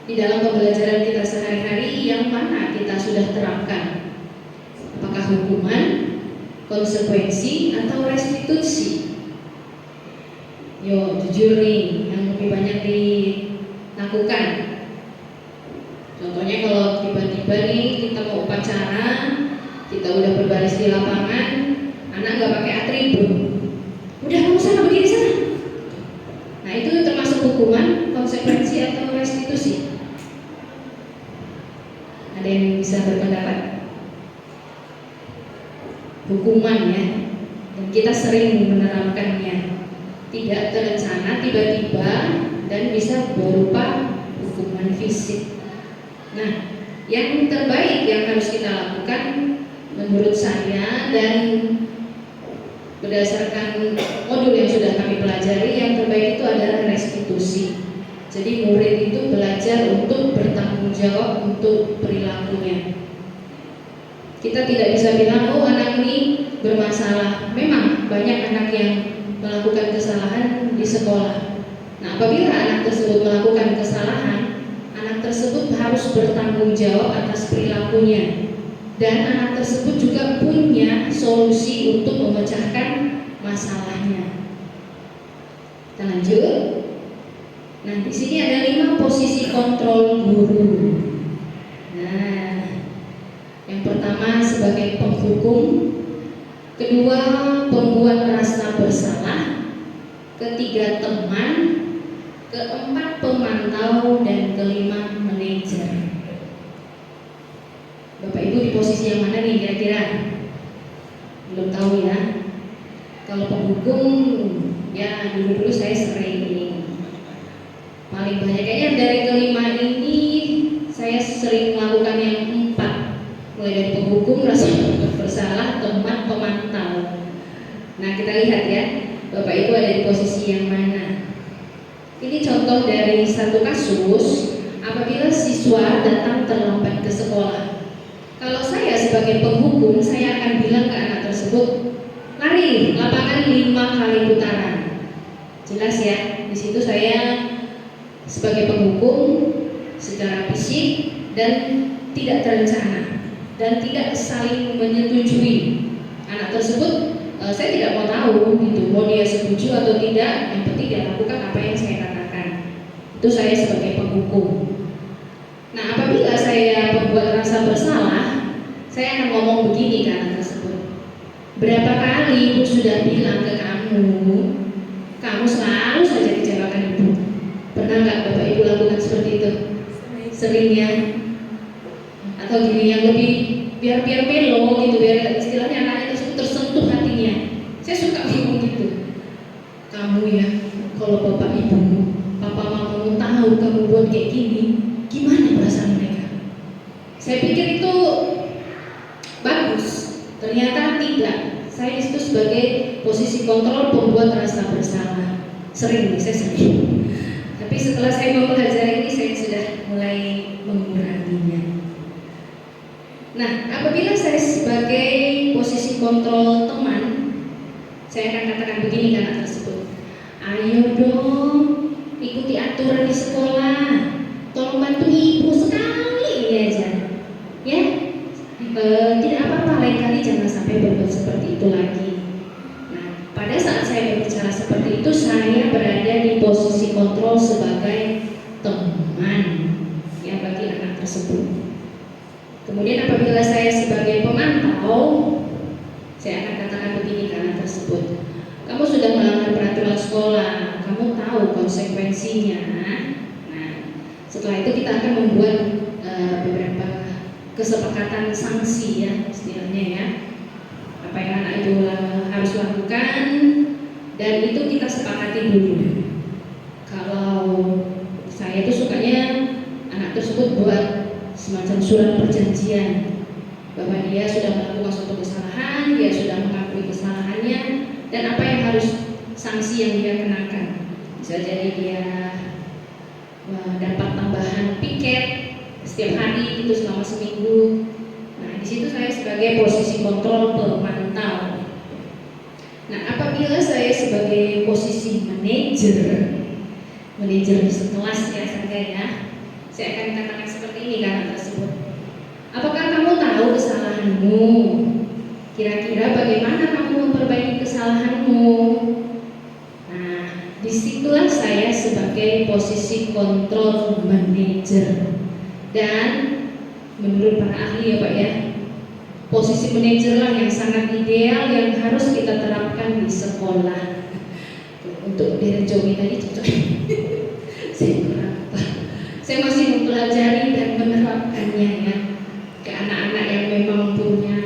di dalam pembelajaran kita sehari-hari yang mana kita sudah terapkan? Apakah hukuman, konsekuensi, atau restitusi? Yo, jujur nih, yang lebih banyak dilakukan. Contohnya kalau tiba-tiba nih kita mau upacara, kita udah berbaris di lapangan, anak nggak pakai atribut, udah kamu sana begini sana. Nah, itu termasuk hukuman, konsekuensi, atau restitusi? Ada yang bisa berpendapat? Hukuman ya, dan kita sering menerapkannya. Tidak terencana, tiba-tiba, dan bisa berupa hukuman fisik. Nah, yang terbaik yang harus kita lakukan menurut saya dan berdasarkan modul yang sudah kami pelajari, yang terbaik itu adalah restitusi. Jadi murid itu belajar untuk bertanggung jawab untuk perilakunya. Kita tidak bisa bilang, oh anak ini bermasalah. Memang banyak anak yang melakukan kesalahan di sekolah. Nah, apabila anak tersebut melakukan kesalahan, anak tersebut harus bertanggung jawab atas perilakunya, dan anak tersebut juga punya solusi untuk memecahkan masalahnya. Kita lanjut. Nah, di sini ada 5 posisi kontrol guru. Nah, yang pertama sebagai penghukum, kedua pembuat rasa bersalah, ketiga teman, keempat pemantau, dan kelima manajer. Bapak Ibu di posisi yang mana nih kira-kira? Belum tahu ya. Kalau penghukum, ya dulu saya sering, paling banyak kayaknya dari kelima ini saya sering melakukan yang 4, mulai dari penghukum, rasa bersalah, teman, pemantau. Nah, kita lihat ya, Bapak Ibu ada di posisi yang mana. Ini contoh dari satu kasus apabila siswa datang terlambat ke sekolah. Kalau saya sebagai penghukum, saya akan bilang ke anak tersebut, lari lapangan 5 kali putaran. Jelas ya, di situ saya sebagai penghukum secara fisik dan tidak terencana dan tidak saling menyetujui. Anak tersebut saya tidak mau tahu gitu, mau dia setuju atau tidak, yang penting dia lakukan apa yang saya katakan. Itu saya sebagai penghukum. Nah, apabila saya membuat rasa bersalah, saya akan ngomong begini ke anak tersebut. Berapa kali Ibu sudah bilang ke kamu, kamu selalu saja kecewakan Ibu. Pernah nggak Bapak Ibu lakukan seperti itu? Sering ya? Atau gini yang lebih biar melo gitu, biar istilahnya anaknya tersebut tersentuh hatinya. Saya suka ngomong gitu. Kamu ya, kalau Bapak Ibu, Papa Mamamu tahu kamu buat kayak gini, gimana perasaan mereka? Saya pikir itu bagus. Ternyata tidak. Saya itu sebagai posisi kontrol pembuat rasa bersalah. Sering, saya sering. Tapi setelah saya mempelajari ini, saya sudah mulai menguranginya. Nah, apabila saya sebagai posisi kontrol teman, saya akan katakan begini ke anak tersebut. Ayo dong, ikuti aturan di sekolah. Tolong bantu ibu sekali ini aja. Ya, tidak apa-apa, lain kali jangan sampai berbuat seperti itu lagi. Nah, pada saat saya berbicara seperti itu, saya berada di posisi kontrol sebagai teman ya bagi anak tersebut. Kemudian apabila saya sebagai pemantau, saya akan katakan begini ke anak tersebut. Kamu sudah melanggar peraturan sekolah, kamu tahu konsekuensinya. Nah, setelah itu kita akan membuat beberapa kesepakatan sanksi ya istilahnya ya, apa yang anak itu harus lakukan, dan itu kita sepakati dulu. Kalau saya itu sukanya anak tersebut buat semacam surat perjanjian bahwa dia sudah melakukan suatu kesalahan, dia sudah mengakui kesalahannya, dan apa yang harus sanksi yang dia kenakan. Bisa jadi dia dapat tambahan piket setiap hari itu selama seminggu. Nah, di situ saya sebagai posisi kontrol pemantau. Nah, apabila saya sebagai posisi manajer di sekelas ya saya akan katakan seperti ini ke anak tersebut. Apakah kamu tahu kesalahanmu? Kira-kira bagaimana kamu memperbaiki kesalahanmu? Nah, disitulah saya sebagai posisi kontrol manajer. Dan menurut para ahli ya Pak ya, posisi manajer lah yang sangat ideal yang harus kita terapkan di sekolah. Untuk direjomi tadi cocok. Saya masih mempelajari dan menerapkannya ya ke anak-anak yang memang punya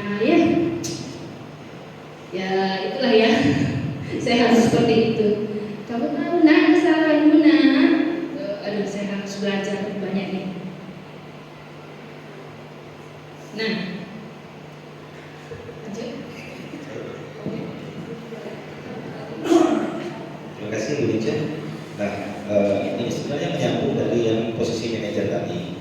ya itulah ya. Saya harus seperti itu. Kamu tahu nak kesalahanmu nak? Aduh, saya harus belajar banyak nih. Nah, lanjut. Terima kasih Bu Lica. Nah, ini sebenarnya menyambung dari yang posisi manajer tadi.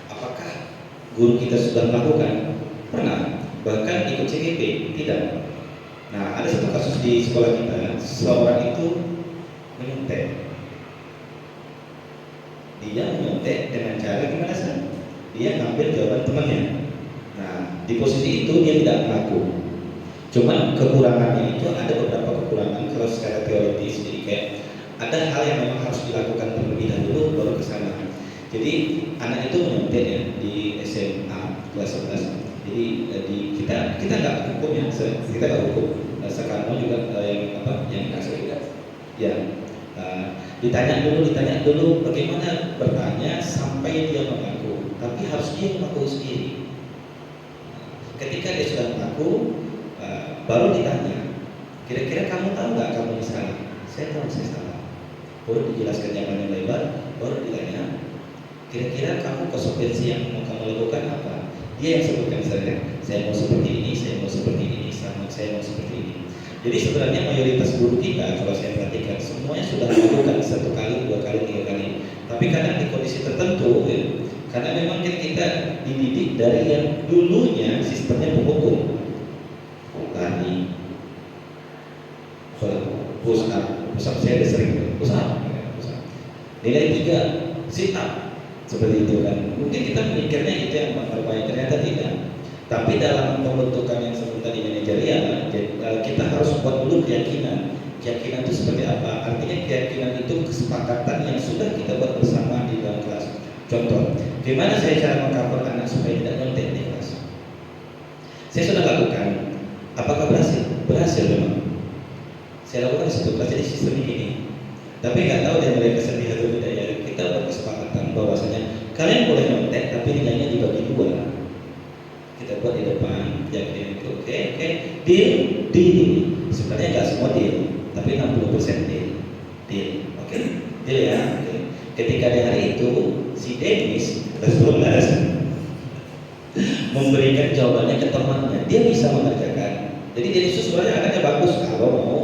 Apakah guru kita sudah melakukan? Pernah, bahkan ikut CGP? Tidak. Nah, ada satu kasus di sekolah kita, seorang itu menyontek di dia menyontek dengan cara gimana sih? Dia ngambil jawaban temannya. Nah, di posisi itu dia tidak mengaku. Cuman kekurangannya itu ada beberapa kekurangan kalau secara teoritis. Jadi kayak ada hal yang memang harus dilakukan terlebih dahulu baru ke sana. Jadi anak itu menyontek ya di SMA kelas 11. Jadi kita nggak hukum ya, kita nggak hukum. Sekarang juga yang kasus ya. Ditanya dulu bagaimana bertanya sampai dia mengaku, tapi harus dia mengaku sendiri. Ketika dia sudah mengaku, baru ditanya, kira-kira kamu tahu nggak kamu salah? Saya tahu saya salah. Baru dijelaskan yang lebar, baru ditanya, kira-kira kamu konsekuensi yang mau kamu lakukan apa? Dia yang sebutkan saya mau seperti ini, saya mau seperti ini, saya mau seperti ini. Jadi sebenarnya mayoritas guru kita kalau saya perhatikan semuanya sudah melakukan 1 kali, 2 kali, 3 kali. Tapi kadang di kondisi tertentu ya, karena memang kita dididik dari yang dulunya sistemnya penghukum. Lari, push up saya udah sering push up. Nilai 3 sit up seperti itu kan. Mungkin kita mikirnya itu yang terbaik, ternyata tidak. Tapi dalam pembentukan yang sebentar di manajerial, kita harus buat dulu keyakinan. Keyakinan itu seperti apa? Artinya keyakinan itu kesepakatan yang sudah kita buat bersama di dalam kelas. Contoh, gimana saya cara mengcover anak supaya tidak nyontek di kelas? Saya sudah lakukan. Apakah berhasil? Berhasil memang. Saya lakukan di 1 kelas jadi sistem ini. Tapi nggak tahu dia mereka sedih atau tidak ya. Kita buat kesepakatan bahwasanya kalian boleh nyontek, tapi nilainya dibagi 2. Kita buat di depan, yakin itu oke, deal. Sebenarnya nggak semua deal, tapi 60% deal, oke, deal ya. Okay. Ketika di hari itu si Dennis Resbonas memberikan jawabannya ke temannya, dia bisa mengerjakan. Jadi Dennis itu sebenarnya anaknya bagus kalau mau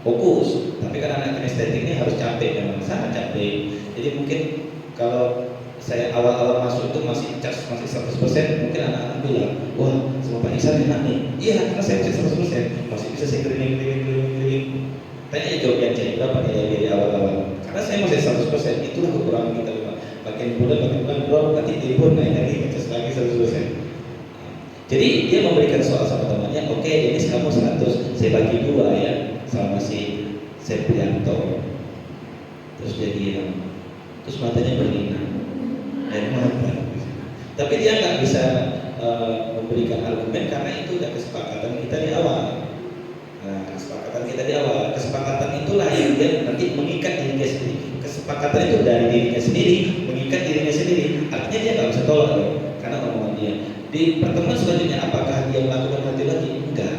fokus, tapi kan anak estetik ini harus capek, memang sangat capek. Jadi mungkin kalau saya awal-awal masuk itu masih 100%, mungkin anak-anak bilang, wah sama Pak Iksan enak nih. Iya, karena saya masih 100%, masih bisa saya keliling. Tanya jawabnya aja berapa nilai dari awal-awal. Karena saya masih 100%, itulah kekurangan kita memang. Makin bulan bro, nanti libur naik lagi, ngecas lagi 100%. Jadi dia memberikan soal sama temannya, oke, ini kamu 100, saya bagi 2 ya, sama si Septrianto. Terus dia diam, terus matanya berlinang. Tapi dia nggak bisa memberikan argumen karena itu udah kesepakatan kita di awal. Nah, kesepakatan itulah yang dia nanti mengikat dirinya sendiri. Kesepakatan itu dari dirinya sendiri, mengikat dirinya sendiri. Artinya dia nggak bisa tolak dong, karena omongan dia. Di pertemuan selanjutnya apakah dia melakukan hal itu lagi? Enggak.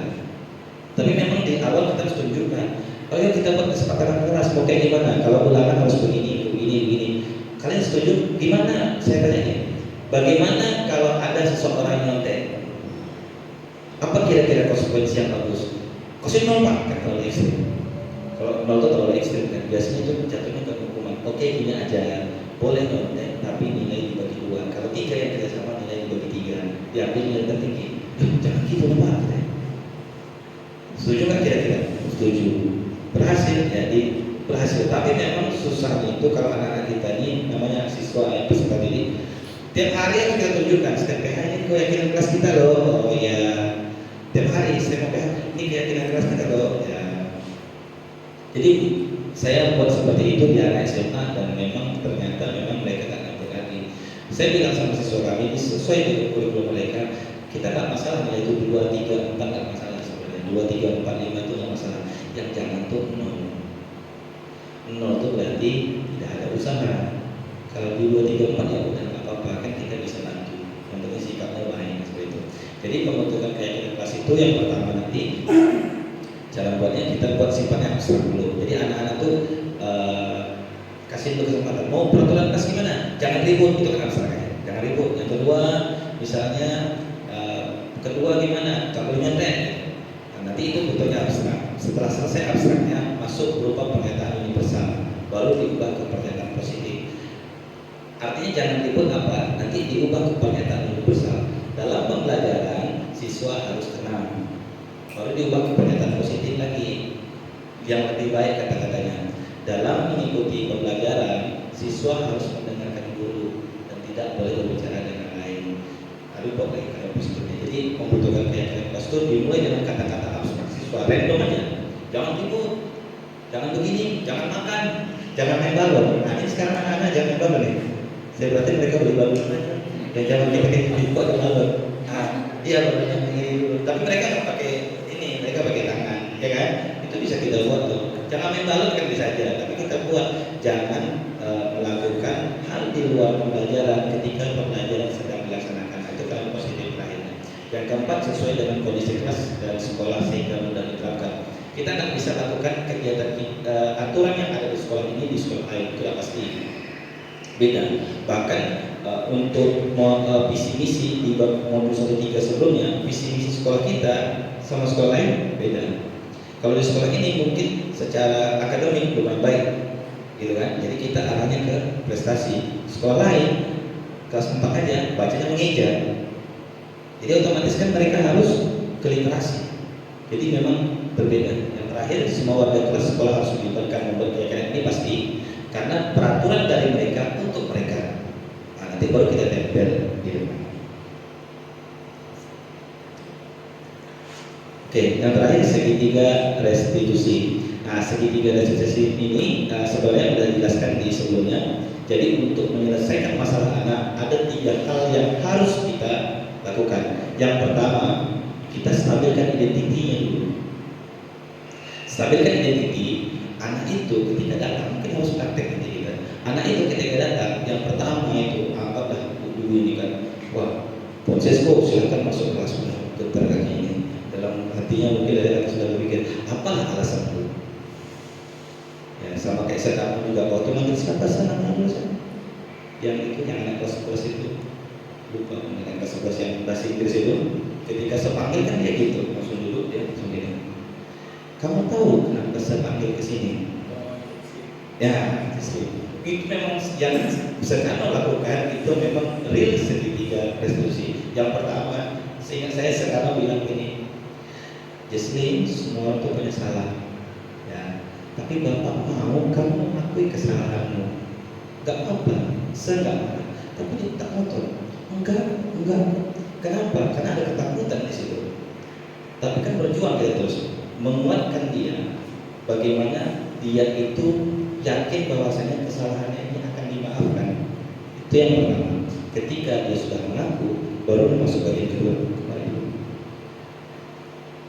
Tapi memang di awal kita harus tunjukkan, oh ya kita buat kesepakatan keras, mau kayak gimana? Kalau ulangan harus begini. Kalian setuju? Gimana? Saya tanya, bagaimana kalau ada seseorang nyontek? Apa kira-kira konsekuensi yang bagus? Kasih 0 Pak, kan terlalu ekstrim. Kalau 0 itu terlalu ekstrim kan, biasanya itu jatuhnya ke hukuman. Oke, gini aja, boleh nyontek, tapi nilai dibagi 2. Kalau 3 yang tidak sama, nilai dibagi 3. Diambil nilai tertinggi. Jangan gitu loh Pak. Setuju kan kira-kira? Setuju. Berhasil, jadi berhasil. Tapi memang susahnya itu kalau anak-anak kita ini namanya siswa yang peserta didik, tiap hari harus kita tunjukkan setiap PH ini keyakinan kelas kita loh. Oh iya, tiap hari saya mau PH ini keyakinan kelas kita loh ya. Jadi saya buat seperti itu di anak SMA dan memang ternyata mereka tak ngerti lagi. Saya bilang sama siswa kami, sesuai dengan kurikulum mereka, kita tak masalah nilai itu 2, 3, 4 tak masalah sebenarnya. 2, 3, 4, 5 itu tak masalah. Yang jangan tuh 0 itu berarti tidak ada usaha. Kalau di 2, 3, 4 ya udah nggak apa-apa, kan kita bisa bantu. Yang penting sikapnya baik seperti itu. Jadi pembentukan keyakinan kelas itu yang pertama nanti cara buatnya kita buat sifatnya abstrak dulu. Jadi anak-anak tuh kasih dulu kesempatan. Mau peraturan kelas gimana? Jangan ribut, itu kan abstrak ya. Jangan ribut. Yang kedua misalnya gimana? Kalau nyontek. Nanti itu bentuknya abstrak. Setelah selesai abstraknya, masuk berupa pernyataan universal, baru diubah ke pernyataan positif. Artinya jangan ribut apa? Nanti diubah ke pernyataan universal. Dalam pembelajaran, siswa harus tenang. Baru diubah ke pernyataan positif lagi. Yang lebih baik kata-katanya. Dalam mengikuti pembelajaran, siswa harus mendengarkan itu dimulai dengan kata-kata abstrak siswa, random aja. Jangan tidur, jangan begini, jangan makan, jangan main balon. Nah ini sekarang anak-anak jangan main balon nih. Saya berarti mereka beli balon aja. Dan jangan kita tidur kok ada balon. Nah, iya balonnya begini. Tapi mereka nggak pakai ini, mereka pakai tangan, ya kan? Itu bisa kita buat tuh. Jangan main balon kan bisa aja, tapi kita buat jangan melakukan hal di luar pembelajaran ketika pembelajaran sedang dilaksanakan. Itu kalau positif lainnya. Yang keempat, sesuai dengan kondisi kelas dan sekolah sehingga mudah diterapkan. Kita nggak bisa lakukan kegiatan aturan yang ada di sekolah ini di sekolah lain, itu pasti beda. Bahkan untuk visi misi di modul 1.3 sebelumnya, visi misi sekolah kita sama sekolah lain beda. Kalau di sekolah ini mungkin secara akademik lumayan baik, gitu kan? Jadi kita arahnya ke prestasi. Sekolah lain kelas 4 aja bacanya mengeja. Jadi otomatis kan mereka harus ke literasi. Jadi memang berbeda. Yang terakhir, semua warga kelas sekolah harus melibatkan membuat kegiatan ini pasti, karena peraturan dari mereka untuk mereka. Nah, nanti baru kita tempel di depan. Oke, yang terakhir segitiga restitusi. Nah, segitiga restitusi ini sebenarnya sudah dijelaskan di sebelumnya. Jadi untuk menyelesaikan masalah anak ada 3 hal yang harus kita lakukan. Yang pertama, kita stabilkan identitinya dulu. Stabilkan identiti anak itu ketika datang, mungkin harus praktek nanti kita. Anak itu ketika datang, yang pertama itu anggaplah dulu ini kan, wah, Francesco silakan masuk kelas bentar kaki ini. Dalam hatinya mungkin ada yang sudah berpikir, apalah alasanku? Ya, sama kayak sekarang juga waktu manggil siapa sana dulu sana. Yang itu yang anak kelas 11 itu lupa, anak kelas 11 yang bahasa Inggris itu, ketika saya panggil kan dia gitu, langsung duduk dia langsung gini. Kamu tahu kenapa saya panggil ke sini? Ya, itu memang yang bisa kamu lakukan itu memang real segitiga restitusi. Yang pertama, sehingga saya sekarang bilang gini, Jesslyn, semua itu punya salah, ya. Tapi Bapak mau kamu mengakui kesalahanmu. Gak apa-apa, saya nggak marah. Tapi dia tak ngotot. Enggak. Kenapa? Karena ada ketakutan di situ. Tapi kan berjuang kita terus menguatkan dia, bagaimana dia itu yakin bahwasanya kesalahannya ini akan dimaafkan. Itu yang pertama. Ketika dia sudah mengaku, baru masuk bagian kedua.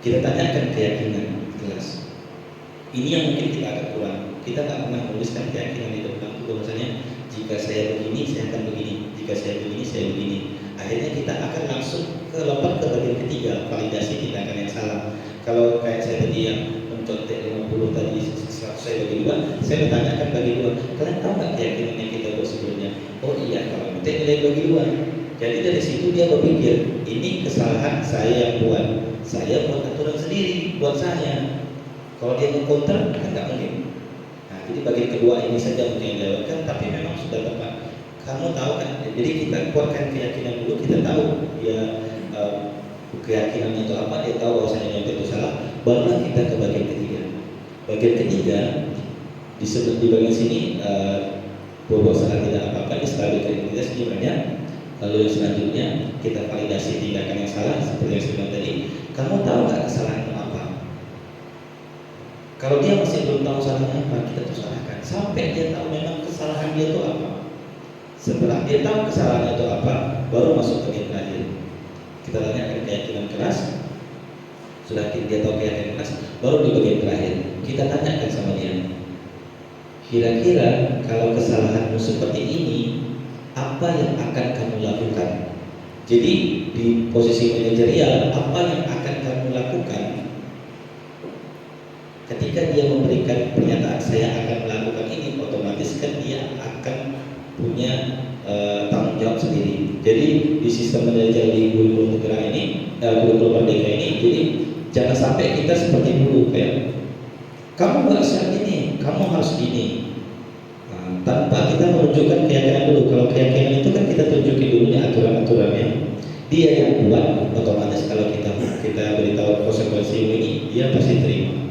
Kita tanyakan keyakinan kelas. Ini yang mungkin kita agak kurang. Kita tak pernah menuliskan keyakinan di depan itu bahwasanya jika saya begini, saya akan begini. Jika saya begini, saya begini. Akhirnya kita akan langsung lompat ke bagian ketiga, validasi tindakan yang salah. Kalau kayak saya tadi yang mencontek 50 tadi, saya bagi dua, saya bertanyakan bagi dua. Kalian tahu nggak keyakinan yang kita buat sebelumnya? Oh iya, kalau kita nilai bagi dua. Jadi dari situ dia berpikir, ini kesalahan saya yang buat. Saya buat aturan sendiri buat saya. Kalau dia mengkonter, kan nggak mungkin. Nah, jadi bagian kedua ini saja mungkin dilewatkan, tapi memang sudah tepat. Kamu tahu kan? Jadi kita kuatkan keyakinan dulu, kita tahu dia keyakinan itu apa, dia tahu bahwasanya yang itu salah. Barulah kita ke bagian ketiga. Bagian ketiga disebut di bagian sini bahwa salah tidak apa-apa, distabilkan identitas gimana. Lalu yang selanjutnya kita validasi tindakan yang salah seperti yang saya bilang tadi. Kamu tahu nggak kesalahanmu apa? Kalau dia masih belum tahu salahnya apa, kita tuh salahkan sampai dia tahu memang kesalahan dia itu apa. Setelah dia tahu kesalahannya itu apa, baru masuk ke bagian terakhir. Kita tanyakan keyakinan kelas. Sudah dia tahu keyakinan kelas, baru di bagian terakhir kita tanyakan sama dia. Kira-kira kalau kesalahanmu seperti ini, apa yang akan kamu lakukan? Jadi di posisi manajerial, apa yang akan kamu lakukan ketika dia memberikan pernyataan saya akan melakukan ini? Otomatis kan dia akan punya tanggung jawab sendiri. Jadi di sistem manajerial di kurikulum negara ini, kurikulum merdeka ini, jadi jangan sampai kita seperti dulu kayak kamu nggak siap ini, kamu harus gini. Tanpa kita menunjukkan keyakinan dulu. Kalau keyakinan itu kan kita tunjukin dulunya aturan-aturannya. Dia yang buat, otomatis kalau kita beritahu konsekuensi ini, dia pasti terima.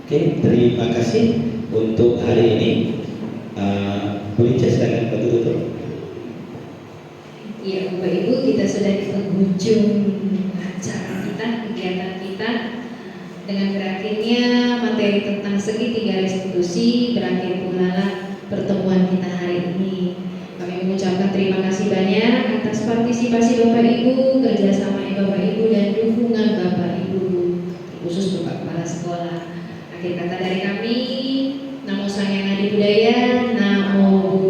Oke, terima kasih untuk hari ini. Bu Lica silakan bantu tutup. Ya, Bapak Ibu, kita sudah di penghujung Dengan berakhirnya materi tentang segitiga restitusi, berakhir pula pertemuan kita hari ini. Kami mengucapkan terima kasih banyak atas partisipasi Bapak Ibu, kerjasama Bapak Ibu, dan dukungan Bapak Ibu, khusus Bapak Kepala Sekolah. Akhir kata dari kami, Namo Sang Yang Adi Budaya, Namo